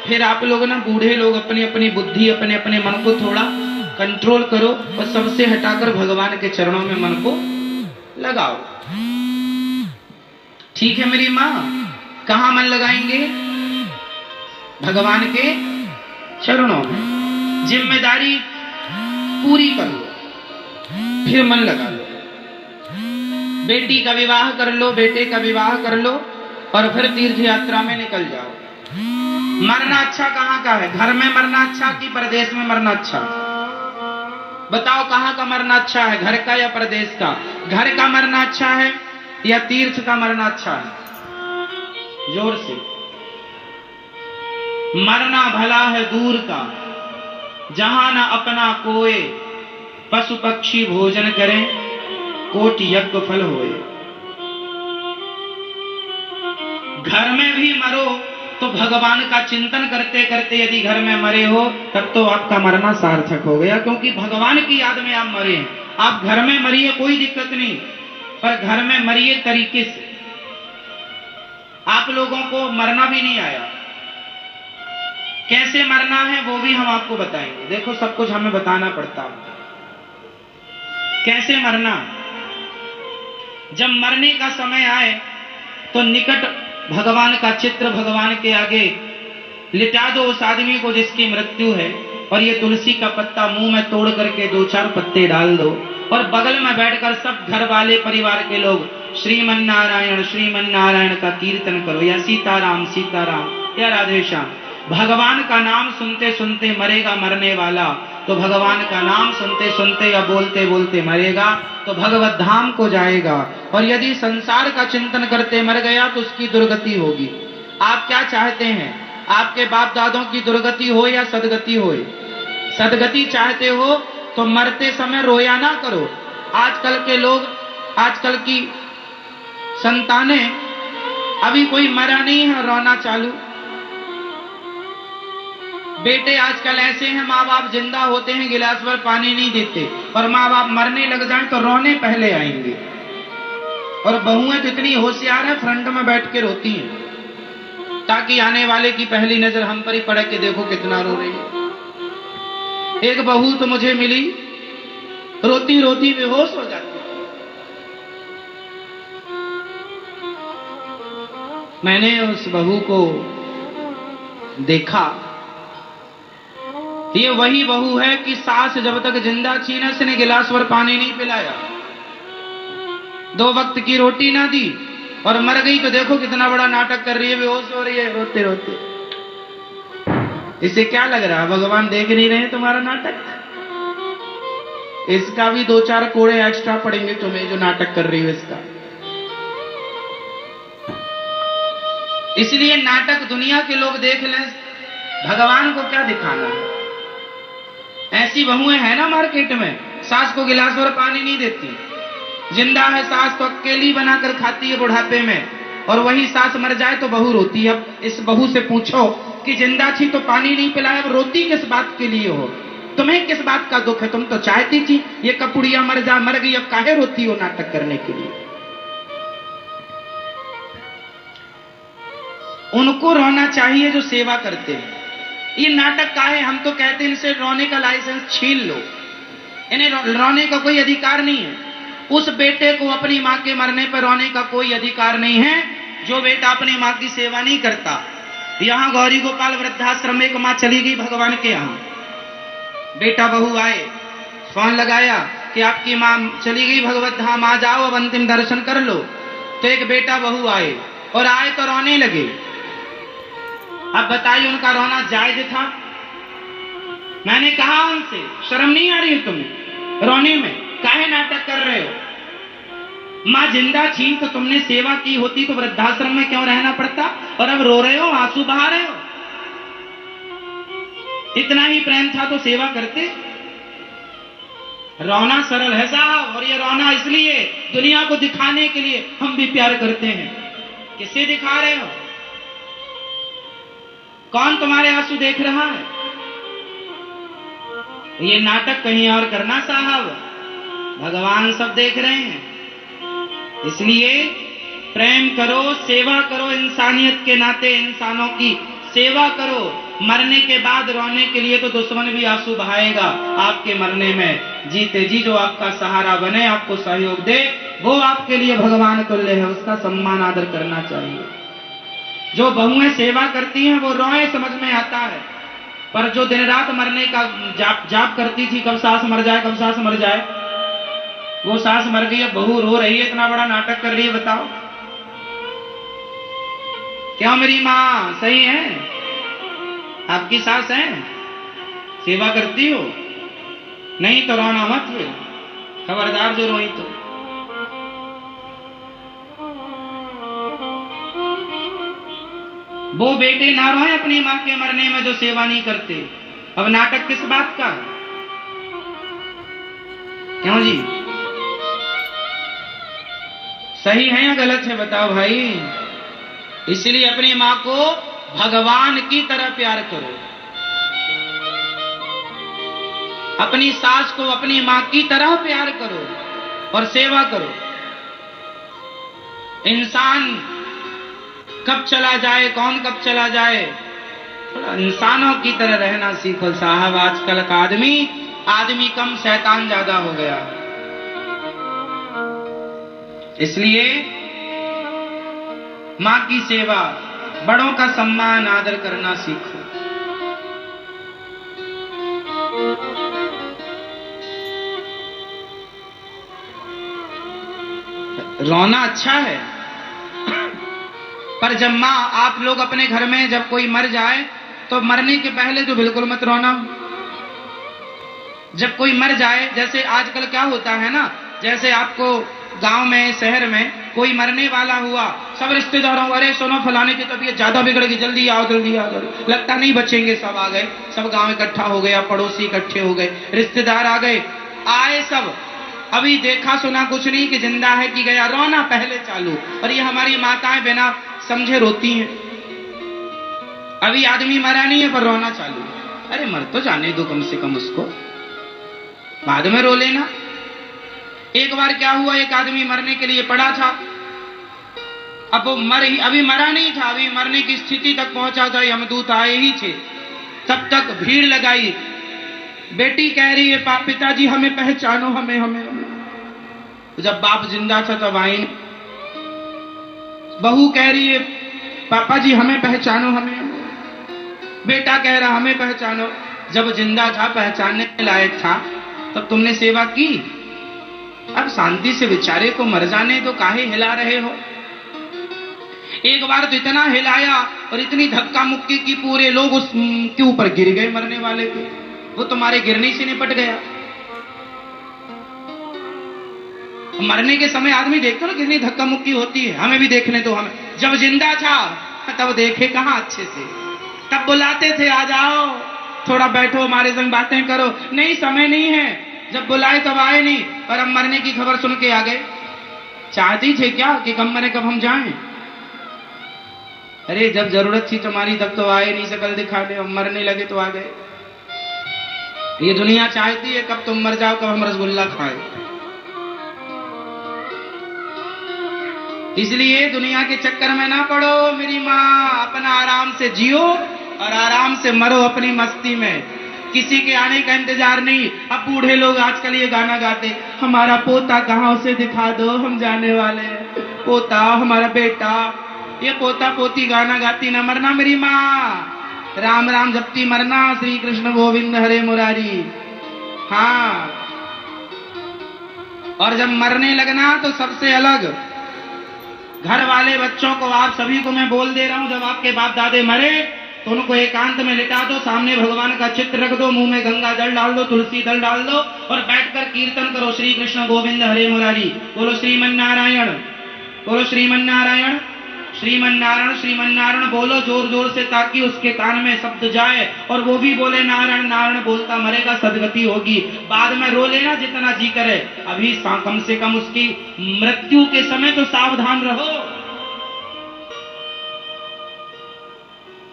फिर आप लोग ना बूढ़े लोग अपनी अपनी बुद्धि अपने अपने मन को थोड़ा कंट्रोल करो और सबसे हटाकर भगवान के चरणों में मन को लगाओ। ठीक है मेरी माँ? कहाँ मन लगाएंगे? भगवान के चरणों में। जिम्मेदारी पूरी कर लो, फिर मन लगा लो। बेटी का विवाह कर लो, बेटे का विवाह कर लो और फिर तीर्थ यात्रा में निकल जाओ। मरना अच्छा कहाँ का है? घर में मरना अच्छा कि परदेश में मरना अच्छा? बताओ कहाँ का मरना अच्छा है, घर का या परदेश का? घर का मरना अच्छा है या तीर्थ का मरना अच्छा है? जोर से। मरना भला है दूर का, जहां न अपना कोय, पशु पक्षी भोजन करें, कोटि यज्ञ फल होए। घर में भी मरो तो भगवान का चिंतन करते करते यदि घर में मरे हो तब तो आपका मरना सार्थक हो गया, क्योंकि भगवान की याद में आप मरे हैं। आप घर में मरिए कोई दिक्कत नहीं, पर घर में मरिए तरीके से। आप लोगों को मरना भी नहीं आया, कैसे मरना है वो भी हम आपको बताएंगे। देखो सब कुछ हमें बताना पड़ता है कैसे मरना। जब मरने का समय आए तो निकट भगवान का चित्र भगवान के आगे लिटा दो उस आदमी को जिसकी मृत्यु है, और ये तुलसी का पत्ता मुंह में तोड़ करके 2-4 पत्ते डाल दो, और बगल में बैठकर सब घर वाले परिवार के लोग श्रीमन नारायण का कीर्तन करो, या सीताराम सीताराम या राधे श्याम। भगवान का नाम सुनते सुनते मरेगा मरने वाला, तो भगवान का नाम सुनते सुनते या बोलते बोलते मरेगा तो भगवत धाम को जाएगा। और यदि संसार का चिंतन करते मर गया तो उसकी दुर्गति होगी। आप क्या चाहते हैं? आपके बाप दादों की दुर्गति हो या सदगति हो? सदगति चाहते हो तो मरते समय रोया ना करो। आजकल के लोग, आजकल की संतानें, अभी कोई मरा नहीं है रोना चालू। बेटे आजकल ऐसे हैं, माँ बाप जिंदा होते हैं गिलास भर पानी नहीं देते, और माँ बाप मरने लग जाएं तो रोने पहले आएंगे। और बहुएं तो इतनी होशियार है, फ्रंट में बैठ के रोती हैं, ताकि आने वाले की पहली नजर हम पर ही पड़े कि देखो कितना रो रही है। एक बहू तो मुझे मिली, रोती रोती बेहोश हो जाती। मैंने उस बहू को देखा, ये वही बहू है कि सास जब तक जिंदा थी ना, इसने गिलास भर पानी नहीं पिलाया, 2 वक्त की रोटी ना दी, और मर गई तो देखो कितना बड़ा नाटक कर रही है, बेहोश हो रही है रोते रोते। इसे क्या लग रहा है भगवान देख नहीं रहे तुम्हारा नाटक? इसका भी 2-4 कोड़े एक्स्ट्रा पड़ेंगे तुम्हें जो नाटक कर रही हो इसका। इसलिए नाटक दुनिया के लोग देख लें, भगवान को क्या दिखाना है। ऐसी बहुएं हैं ना मार्केट में, सास को गिलास भर पानी नहीं देती, जिंदा है सास तो अकेली बनाकर खाती है बुढ़ापे में, और वही सास मर जाए तो बहू रोती है। अब इस बहू से पूछो कि जिंदा थी तो पानी नहीं पिलाया, अब रोती किस बात के लिए हो? तुम्हें किस बात का दुख है? तुम तो चाहती थी ये कपुड़िया मर गई, अब काहे रोती हो नाटक करने के लिए? उनको रोना चाहिए जो सेवा करते हैं। ये नाटक का है, हम तो कहते हैं इनसे रोने का लाइसेंस छीन लो, इन्हें रोने का कोई अधिकार नहीं है। उस बेटे को अपनी माँ के मरने पर रोने का कोई अधिकार नहीं है जो बेटा अपनी माँ की सेवा नहीं करता। यहाँ गौरी गोपाल वृद्धाश्रम में एक माँ चली गई भगवान के यहाँ, बेटा बहू आए, फोन लगाया कि आपकी माँ चली गई भगवत धाम, आ जाओ अब अंतिम दर्शन कर लो। तो एक बेटा बहू आए, और आए तो रोने लगे। अब बताइए उनका रोना जायज था? मैंने कहा उनसे, शर्म नहीं आ रही है तुम्हें रोने में? काहे नाटक कर रहे हो? माँ जिंदा थी तो तुमने सेवा की होती तो वृद्धाश्रम में क्यों रहना पड़ता, और अब रो रहे हो, आंसू बहा रहे हो? इतना ही प्रेम था तो सेवा करते। रोना सरल है साहब, और ये रोना इसलिए दुनिया को दिखाने के लिए हम भी प्यार करते हैं। किसे दिखा रहे हो? कौन तुम्हारे आंसू देख रहा है? ये नाटक कहीं और करना साहब, भगवान सब देख रहे हैं। इसलिए प्रेम करो, सेवा करो, इंसानियत के नाते इंसानों की सेवा करो। मरने के बाद रोने के लिए तो दुश्मन भी आंसू बहाएगा आपके मरने में। जीते जी जो आपका सहारा बने, आपको सहयोग दे, वो आपके लिए भगवान तुल्य है, उसका सम्मान आदर करना चाहिए। जो बहुएं सेवा करती हैं वो रोए समझ में आता है, पर जो दिन रात मरने का जाप करती थी, कब सास मर जाए, कब सास मर जाए, वो सास मर गई, अब बहू रो रही है, इतना बड़ा नाटक कर रही है, बताओ क्यों? मेरी माँ सही है, आपकी सास है, सेवा करती हो, नहीं तो रोना मत, फिर खबरदार जो रोई तो। वो बेटे ना रोए अपनी मां के मरने में जो सेवा नहीं करते। अब नाटक किस बात का? क्यों जी, सही है या गलत है, बताओ भाई। इसलिए अपनी मां को भगवान की तरह प्यार करो, अपनी सास को अपनी मां की तरह प्यार करो और सेवा करो। इंसान कब चला जाए, कौन कब चला जाए, थोड़ा इंसानों की तरह रहना सीखो साहब। आजकल का आदमी कम, शैतान ज्यादा हो गया। इसलिए मां की सेवा, बड़ों का सम्मान आदर करना सीखो। रोना अच्छा है, पर जब मां, आप लोग अपने घर में जब कोई मर जाए तो मरने के पहले तो बिल्कुल मत रोना। जब कोई मर जाए, जैसे आजकल क्या होता है ना, जैसे आपको गांव में, शहर में कोई मरने वाला हुआ, सब रिश्तेदारों, अरे सुनो फलाने की तबीयत ज्यादा बिगड़ गई, जल्दी आओ जल्दी आओ, लगता नहीं बचेंगे, सब आ गए, सब गांव इकट्ठा हो गया, पड़ोसी इकट्ठे हो गए, रिश्तेदार आ गए, आए सब, अभी देखा सुना कुछ नहीं कि जिंदा है कि गया, रोना पहले चालू। और ये हमारी माताएं बिना समझे रोती हैं, अभी आदमी मरा नहीं है पर रोना चालू। अरे मर तो जाने दो कम से कम उसको, बाद में रो लेना। एक बार क्या हुआ, एक आदमी मरने के लिए पड़ा था, अब वो अभी मरा नहीं था, अभी मरने की स्थिति तक पहुंचा था, यमदूत आए ही थे, तब तक भीड़ लगाई। बेटी कह रही है, पिताजी हमें पहचानो, हमें हमें, हमें। जब बाप जिंदा था तब आई। बहू कह रही है, पापा जी हमें पहचानो, हमें, हमें। बेटा कह रहा हमें पहचानो। जब जिंदा था, पहचानने लायक था, तब तुमने सेवा की। अब शांति से बेचारे को मर जाने तो काहे हिला रहे हो? एक बार तो इतना हिलाया और इतनी धक्का मुक्की की, पूरे लोग उसके ऊपर गिर गए, मरने वाले पे, वो तुम्हारे गिरने से निपट गया। मरने के समय आदमी देखते ना कितनी धक्का मुक्की होती है, हमें भी देखने तो। हमें जब जिंदा था तब देखे कहां अच्छे से, तब बुलाते थे, आ जाओ थोड़ा बैठो हमारे संग बातें करो, नहीं समय नहीं है, जब बुलाए तब आए नहीं। पर हम मरने की खबर सुन के आ गए। चाहती थे क्या कि कब मरे कब हम जाएं? अरे जब जरूरत थी तुम्हारी तब तो आए नहीं, शकल दिखाने, हम मरने लगे तो आ गए। ये दुनिया चाहती है कब तुम मर जाओ, कब हम रसगुल्ला खाएं। इसलिए दुनिया के चक्कर में ना पड़ो मेरी माँ, अपना आराम से जियो और आराम से मरो अपनी मस्ती में, किसी के आने का इंतजार नहीं। अब बूढ़े लोग आजकल ये गाना गाते, हमारा पोता कहाँ, उसे दिखा दो, हम जाने वाले हैं, पोता हमारा बेटा। ये पोता पोती गाना गाती ना मरना मेरी माँ, राम राम जपती मरना, श्री कृष्ण गोविंद हरे मुरारी। हाँ, और जब मरने लगना तो सबसे अलग, घर वाले बच्चों को, आप सभी को मैं बोल दे रहा हूं, जब आपके बाप दादे मरे तो उनको एकांत में लिटा दो, सामने भगवान का चित्र रख दो, मुंह में गंगा जल डाल दो, तुलसी दल डाल दो और बैठकर कीर्तन करो, श्री कृष्ण गोविंद हरे मुरारी। बोलो श्रीमन नारायण, बोलो श्रीमन नारायण, श्रीमन नारायण, श्रीमन नारायण बोलो जोर जोर से, ताकि उसके कान में शब्द जाए और वो भी बोले नारायण नारायण, बोलता मरेगा, सदगति होगी। बाद में रो लेना जितना जी करे, अभी कम से कम उसकी मृत्यु के समय तो सावधान रहो।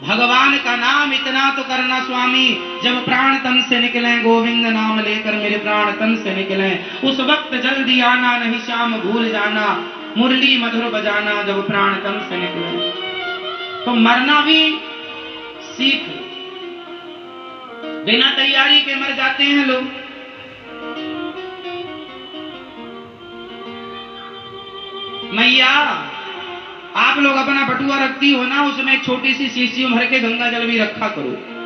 भगवान का नाम इतना तो करना स्वामी, जब प्राण तन से निकले, गोविंद नाम लेकर मेरे प्राण तन से निकले, उस वक्त जल्दी आना, नहीं श्याम भूल जाना, मुरली मधुर बजाना, जब प्राण तन से निकले। तो मरना भी सीख लो। बिना तैयारी के मर जाते हैं लोग। मैया आप लोग अपना बटुआ रखती हो ना, उसमें एक छोटी सी शीशियों भर के गंगा जल भी रखा करो।